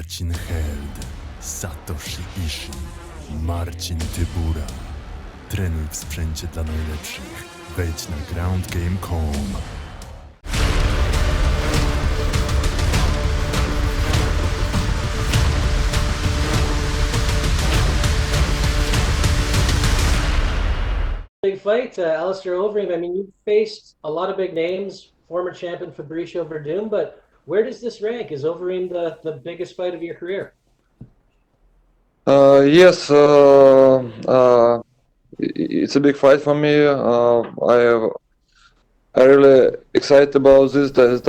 Marcin Held, Satoshi Ishii, Marcin Tybura. Trenuj w sprzęcie dla najlepszych. Wejdź na groundgame.com. Big fight, Alistair Overeem. I mean, you faced a lot of big names, former champion Fabricio Verdum, but where does this rank? Is Overeem the biggest fight of your career? Yes, it's a big fight for me. I really excited about this. That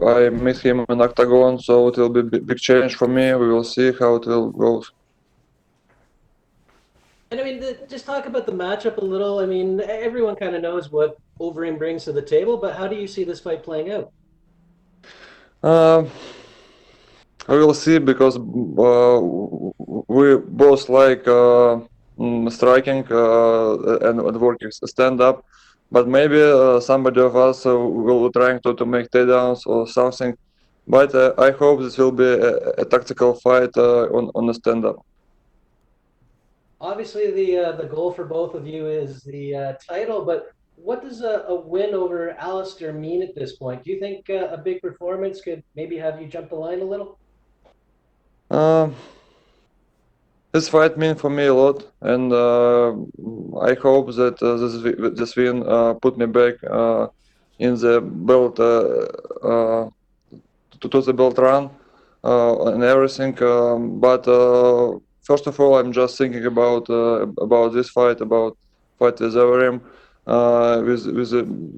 I met him in octagon, so it will be a big challenge for me. We will see how it will go. And I mean, just talk about the matchup a little. I mean, everyone kind of knows what Overeem brings to the table, but how do you see this fight playing out? We will see because we both like striking and working stand up, but maybe somebody of us will trying to make takedowns or something. But I hope this will be a tactical fight on the stand up. Obviously, the goal for both of you is the title, but what does a win over Alistair mean at this point? Do you think a big performance could maybe have you jump the line a little? This fight means for me a lot, and I hope that this win put me back in the belt to the belt run and everything. But first of all, I'm just thinking about this fight, about fight with Overeem, with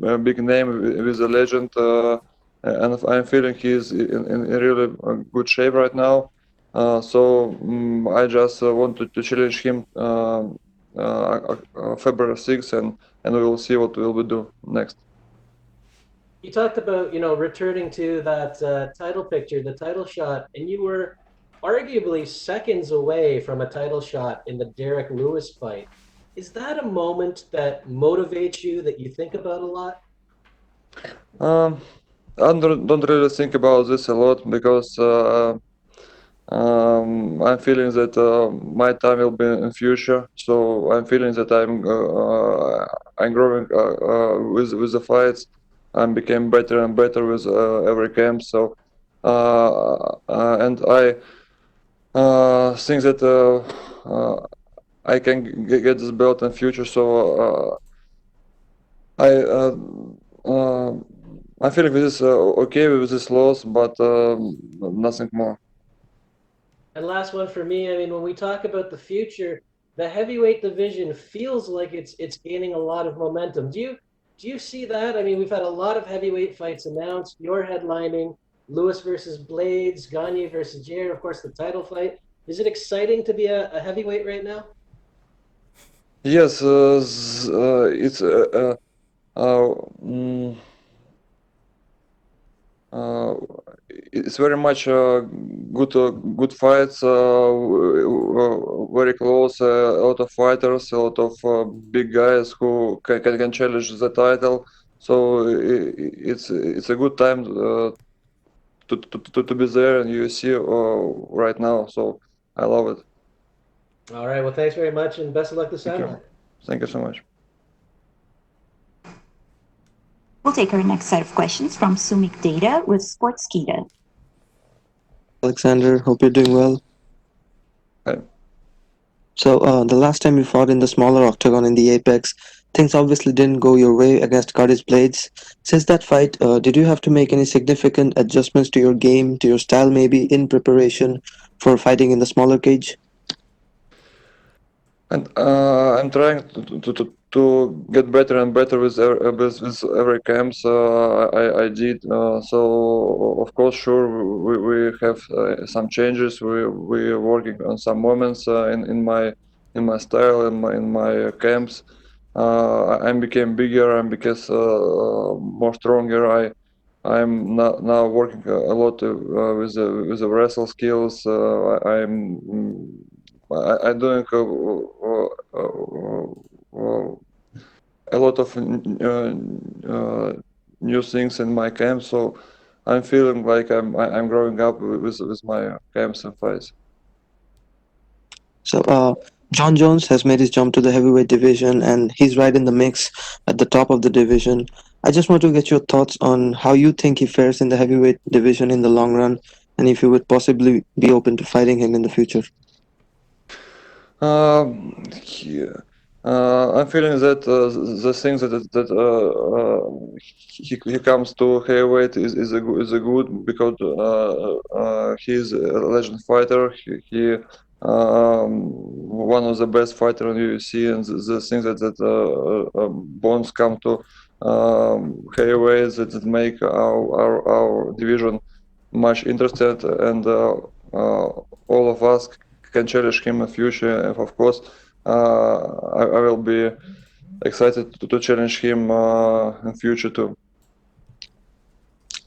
a big name, with a legend, and I'm feeling he's in really good shape right now. So I just wanted to challenge him February 6th, and we will see what we will do next. You talked about, returning to that title picture, the title shot, and you were arguably seconds away from a title shot in the Derek Lewis fight. Is that a moment that motivates you, that you think about a lot? I don't really think about this a lot because I'm feeling that my time will be in future. So I'm feeling that I'm growing with the fights. I became better and better with every camp. So and I think that I can get this belt in future. So I I feel like this is okay with this loss, but nothing more. And last one for me, I mean, when we talk about the future, the heavyweight division feels like it's gaining a lot of momentum. Do you see that? I mean, we've had a lot of heavyweight fights announced. You're headlining Lewis versus Blades, Gagne versus Jair, of course, the title fight. Is it exciting to be a heavyweight right now? Yes, it's mm, uh, it's very much good fights, very close, a lot of fighters, a lot of big guys who can challenge the title. So it's a good time to be there in UFC right now. So I love it. All right. Well, thanks very much, and best of luck this Thank Saturday. you. Thank you so much. We'll take our next set of questions from Sumik Data with Sportskeeda. Alexander, hope you're doing well. Hi. So, the last time you fought in the smaller octagon in the Apex, things obviously didn't go your way against Curtis Blades. Since that fight, did you have to make any significant adjustments to your game, to your style maybe, in preparation for fighting in the smaller cage? And I'm trying to get better and better with every camps I did. So of course, sure, we have some changes. We are working on some moments in my style in my camps. I became bigger and because more stronger. I'm now working a lot with the wrestle skills. I'm doing a lot of new things in my camp. So I'm feeling like I'm growing up with my games and fights. So, Jon Jones has made his jump to the heavyweight division, and he's right in the mix at the top of the division. I just want to get your thoughts on how you think he fares in the heavyweight division in the long run, and if you would possibly be open to fighting him in the future. Yeah. I'm feeling that the thing that he comes to heavyweight is a good because he's a legend fighter. He one of the best fighter in UFC, and the thing that Bones come to heavyweight that make our division much interested, and all of us can challenge him in the future. And of course, I will be excited to challenge him in future too.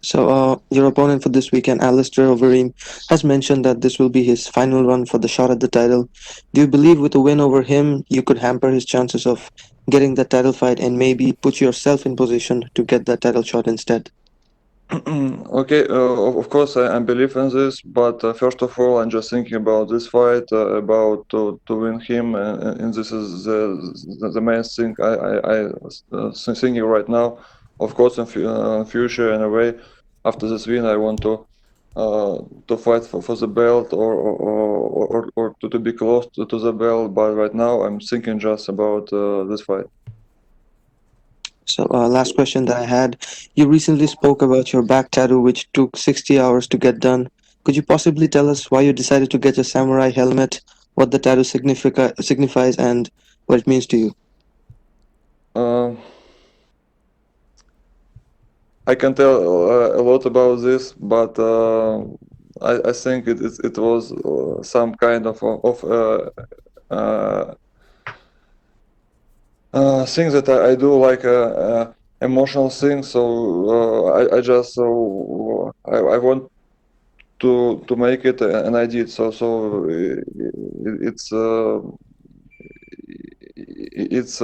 So, your opponent for this weekend, Alistair Overeem, has mentioned that this will be his final run for the shot at the title. Do you believe with a win over him, you could hamper his chances of getting the title fight and maybe put yourself in position to get that title shot instead? Okay, of course I believe in this, but first of all, I'm just thinking about this fight, about to win him, and this is the main thing I thinking right now. Of course, in future, in a way, after this win, I want to fight for the belt or to be close to the belt. But right now, I'm thinking just about this fight. So, last question that I had. You recently spoke about your back tattoo, which took 60 hours to get done. Could you possibly tell us why you decided to get a samurai helmet, what the tattoo signifies, and what it means to you? Uh, I can tell a lot about this, but I think it was some kind of uh, thing that I do, like emotional thing. So I just I want to make it, and I did. So it's it's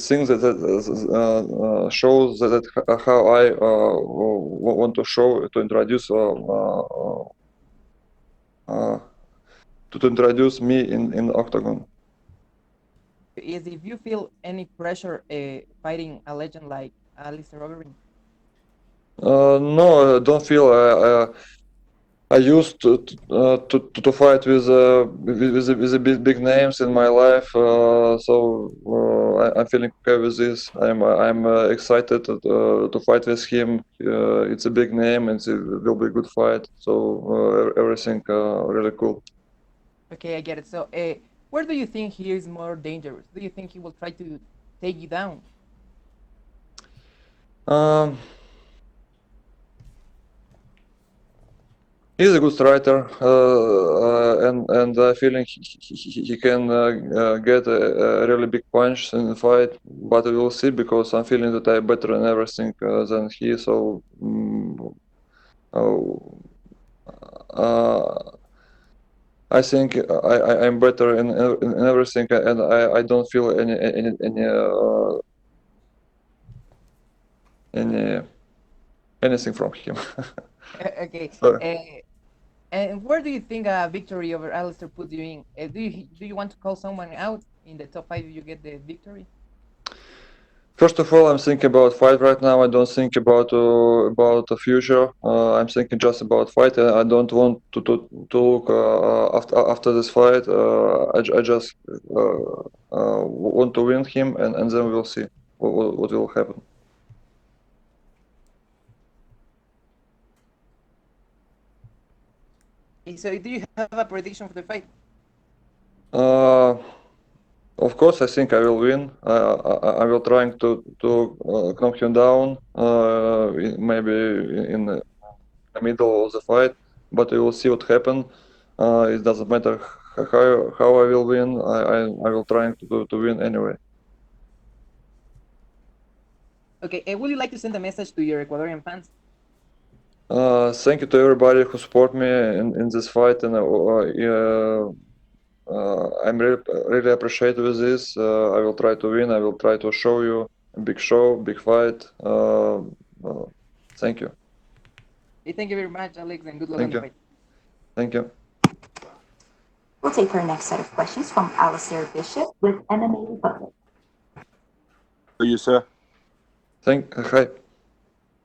things that shows that how I want to show to introduce to introduce me in octagon. Is if you feel any pressure fighting a legend like Alistair Overeem. No, I don't feel. I used to fight with the big names in my life, so I'm feeling okay with this. I'm excited to fight with him. It's a big name, and it will be a good fight. So everything really cool. Okay, I get it. So, where do you think he is more dangerous? Do you think he will try to take you down? Um, He's a good striker, and I feeling he can get a really big punch in the fight. But we will see, because I'm feeling that I'm better in everything than he. So I think I'm better in everything, and I don't feel any anything from him. Okay. So, And where do you think a victory over Alistair puts you in? Do you want to call someone out in the top 5 if you get the victory? first of all, I'm thinking about fight right now. I don't think about the future. I'm thinking just about fight. I don't want to look after this fight. I just want to win him, and then we'll see what will happen. So, do you have a prediction for the fight? Of course, I think I will win. I will trying to knock him down, maybe in the middle of the fight, but we will see what happens. It doesn't matter how I will win. I will trying to win anyway. Okay, would you like to send a message to your Ecuadorian fans? Thank you to everybody who support me in this fight, and I'm really appreciative with this. I will try to win. I will try to show you a big show, big fight. Thank you. Hey, thank you very much, Alex, and good luck Thank on the you. fight. Thank you. We'll take our next set of questions from Alistair Bishop with MMA Republic. For you, sir. Hi.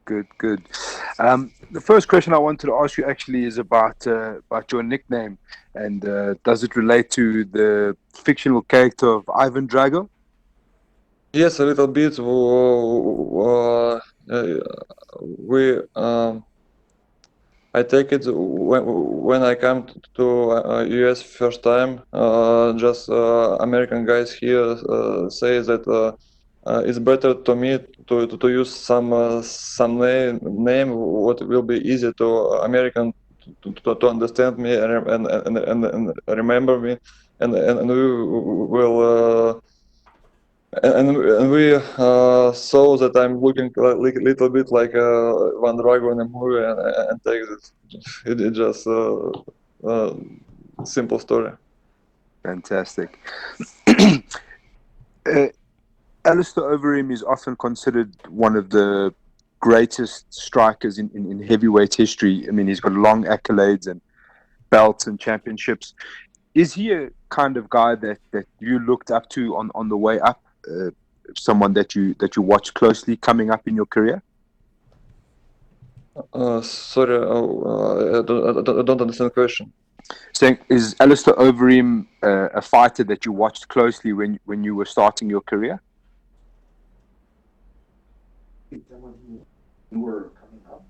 Good. The first question I wanted to ask you actually is about your nickname, and does it relate to the fictional character of Ivan Drago? Yes, a little bit. We I take it when I come to US first time. Just American guys here say that it's better to me to use some name what will be easy to American to understand me and remember me, and we will. And we saw that I'm looking a little bit like Van Drago in a movie, and take this. It's just simple story. Fantastic. Alistair Overeem is often considered one of the greatest strikers in heavyweight history. I mean, he's got long accolades and belts and championships. Is he a kind of guy that you looked up to on the way up? Someone that you watched closely coming up in your career? Sorry, I don't understand the question. Saying, is Alistair Overeem a fighter that you watched closely when you were starting your career? Someone who you were coming up,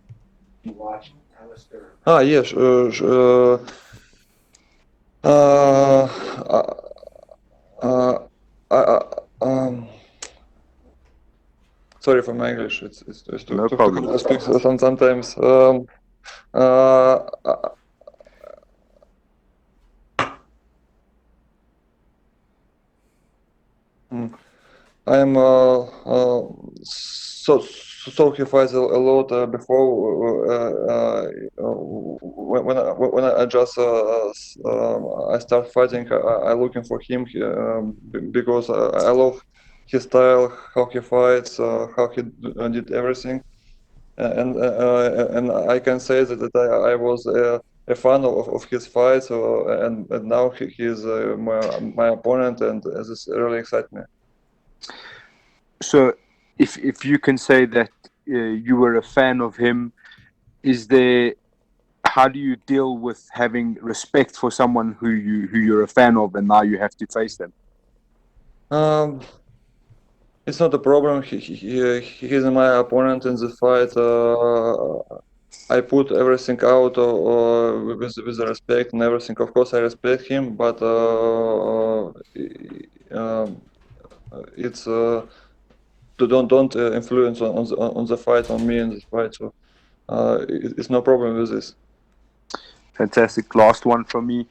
you watched Alistair. Yes. Sorry for my English. It's No too problem. hard to speak sometimes. Uh, I'm so he fights a lot before when I just I start fighting. I looking for him because I love his style, how he fights, how he did everything, and I can say that I was a fan of his fights, and now he is my opponent, and this really excites me. So, if you can say that you were a fan of him, is there? How do you deal with having respect for someone who you're a fan of, and now you have to face them? It's not a problem. He's my opponent in the fight. I put everything out with respect and everything. Of course, I respect him, but it's don't influence on the fight on me in this fight. So it's no problem with this. Fantastic. Last one from me.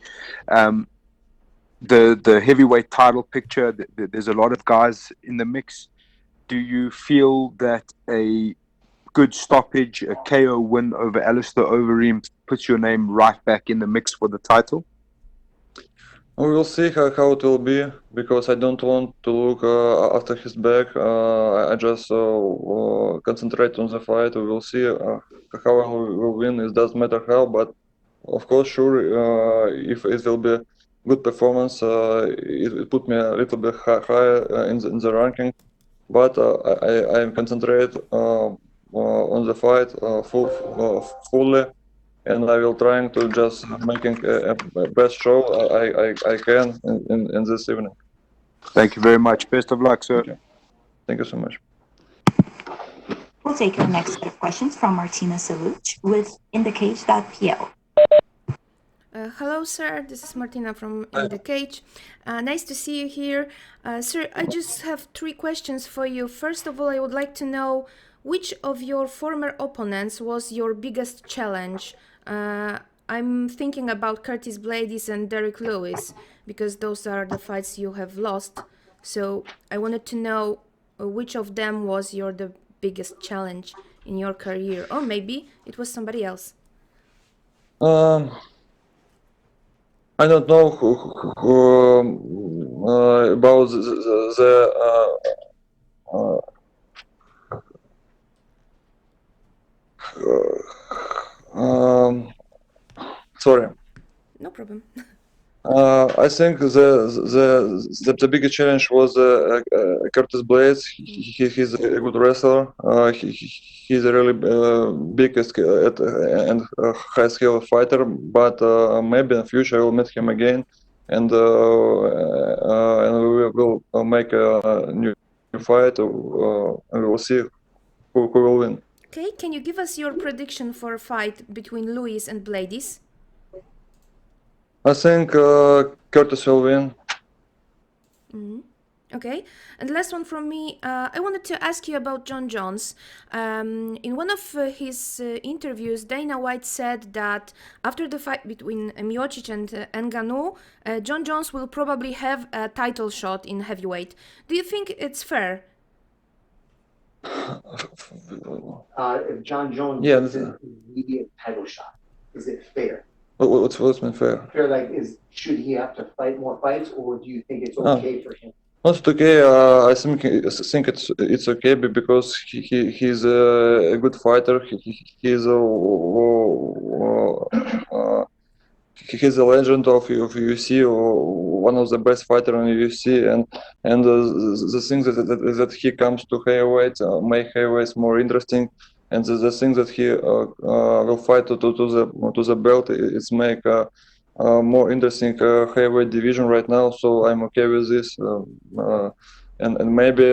The heavyweight title picture. There's a lot of guys in the mix. Do you feel that a good stoppage, a KO win over Alistair Overeem puts your name right back in the mix for the title? We will see how it will be, because I don't want to look after his back. I just concentrate on the fight. We will see how I will win. It doesn't matter how, but of course, sure, if it will be good performance, it put me a little bit higher in the ranking. But I am concentrate on the fight fully. And I will trying to just making a best show I can in this evening. Thank you very much. Best of luck, sir. Thank you so much. We'll take our next set of questions from Martina Saluch with InTheCage.pl. Hello, sir. This is Martina from InTheCage. Nice to see you here. Sir, I just have 3 questions for you. First of all, I would like to know which of your former opponents was your biggest challenge. I'm thinking about Curtis Blades and Derek Lewis, because those are the fights you have lost. So I wanted to know which of them was the biggest challenge in your career, or maybe it was somebody else. I don't know about Sorry. No problem. I think the biggest challenge was Curtis Blades. He's a good wrestler. He's a really big and high skill fighter. But maybe in the future I will meet him again, and we will make a new fight, and we will see who will win. Okay, can you give us your prediction for a fight between Luis and Blades? I think Curtis will win. Okay, and last one from me. I wanted to ask you about Jon Jones. In one of his interviews, Dana White said that after the fight between Miocic and Ngannou, Jon Jones will probably have a title shot in heavyweight. Do you think it's fair? If Jon Jones Yeah, gets an immediate title shot, is it fair? What's been fair? Fair, like, should he have to fight more fights, or do you think it's okay for him? Not okay. I think it's okay because he's a good fighter. He's a legend of UFC, or one of the best fighters in UFC, and the thing that he comes to heavyweight make heavyweights more interesting, and the thing that he will fight to the belt is make more interesting heavyweight division right now. So I'm okay with this, and maybe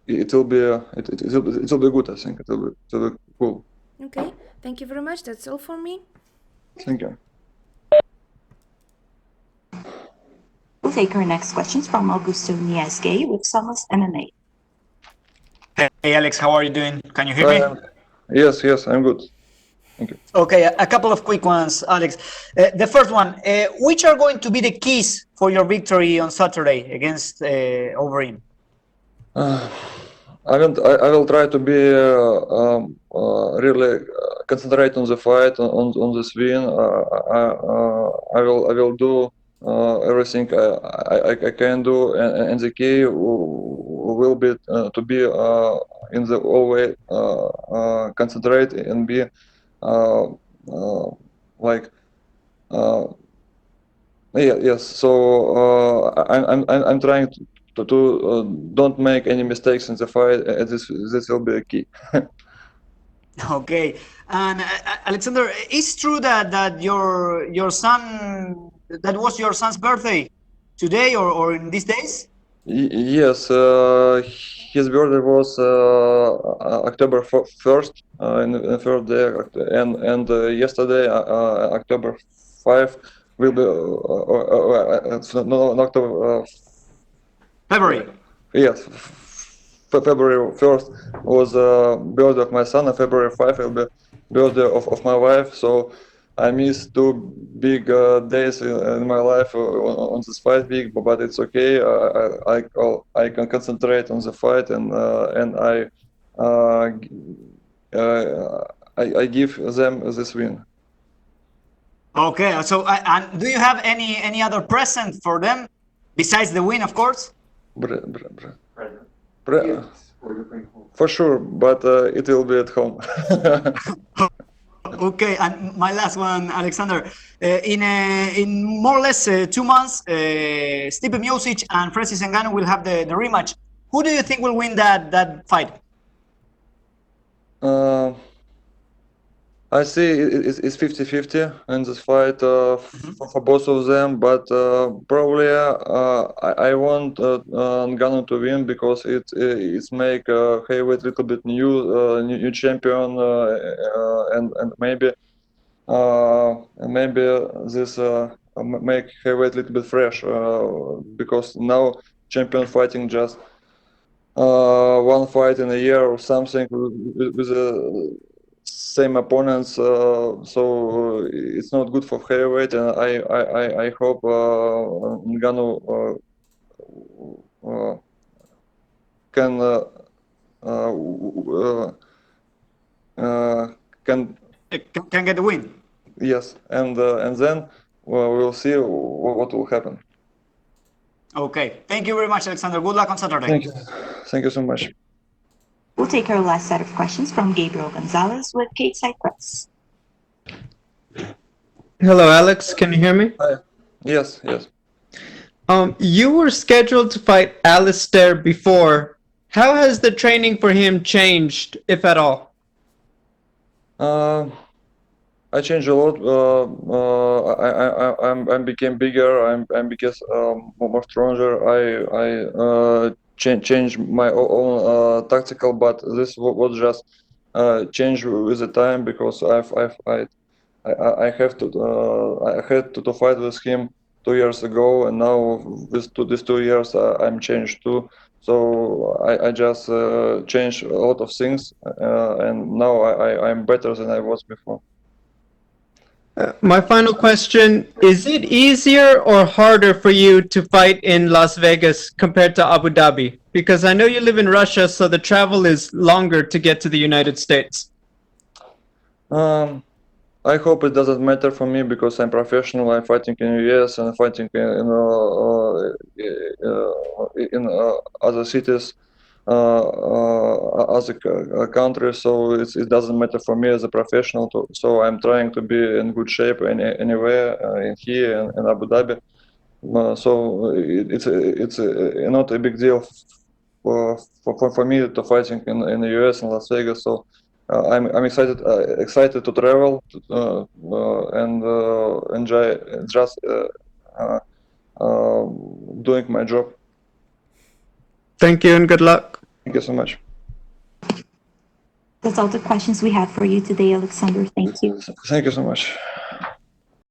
it will be good. I think it will be cool. Okay, thank you very much. That's all for me. Thank you. We'll take our next questions from Augusto Niesque with Somos MMA. Hey Alex, how are you doing? Can you hear me? Yes, I'm good. Thank you. Okay, a couple of quick ones, Alex. The first one, which are going to be the keys for your victory on Saturday against Overeem? I will try to be really concentrate on the fight, on this win. I will do everything I can do, and the key will be to be in the always concentrate and be yes. So I'm trying to don't make any mistakes in the fight. This will be a key. Okay, and Alexander, it's true that your son, that was your son's birthday today or in these days? Yes, his birthday was October 1st, in the first day, and yesterday, October 5th, will be no, October. February. Yes, February 1st was birthday of my son, and February 5th will be birthday of my wife. So I missed two big days in my life on this fight week, but it's okay. I can concentrate on the fight, and I give them this win. Okay, so and do you have any other present for them besides the win, of course? For sure, but it will be at home. Okay, and my last one, Alexander. In more or less 2 months, Stipe Miocic and Francis Ngannou will have the rematch. Who do you think will win that fight? I see it's 50-50 in this fight for both of them, but probably I want Ngannou to win because it's make heavyweight a little bit new champion, and maybe this make heavyweight a little bit fresh, because now champion fighting just one fight in a year or something with same opponents, so it's not good for heavyweight, and I hope Ngannou can get the win. Yes, and then we'll see what will happen. Okay, thank you very much, Alexander. Good luck on Saturday. Thank you so much. We'll take our last set of questions from Gabriel Gonzalez with Cage Side Press. Hello, Alex. Can you hear me? Yes, yes. You were scheduled to fight Alistair before. How has the training for him changed, if at all? I changed a lot. I became bigger. I became more stronger. I changed my own tactical, but this was just change with the time because I had to fight with him 2 years ago, and now with these 2 years I'm changed too. So I just changed a lot of things, and now I'm better than I was before. My final question, is it easier or harder for you to fight in Las Vegas compared to Abu Dhabi? Because I know you live in Russia, so the travel is longer to get to the United States. I hope it doesn't matter for me because I'm professional. I'm fighting in the US and fighting in other cities, other countries. So it doesn't matter for me as a professional. So I'm trying to be in good shape anywhere in here in Abu Dhabi. So it's not a big deal for me to fighting in the US and Las Vegas. So I'm excited to travel and enjoy just doing my job. Thank you and good luck. Thank you so much. That's all the questions we had for you today, Alexander. Thank you. Thank you so much.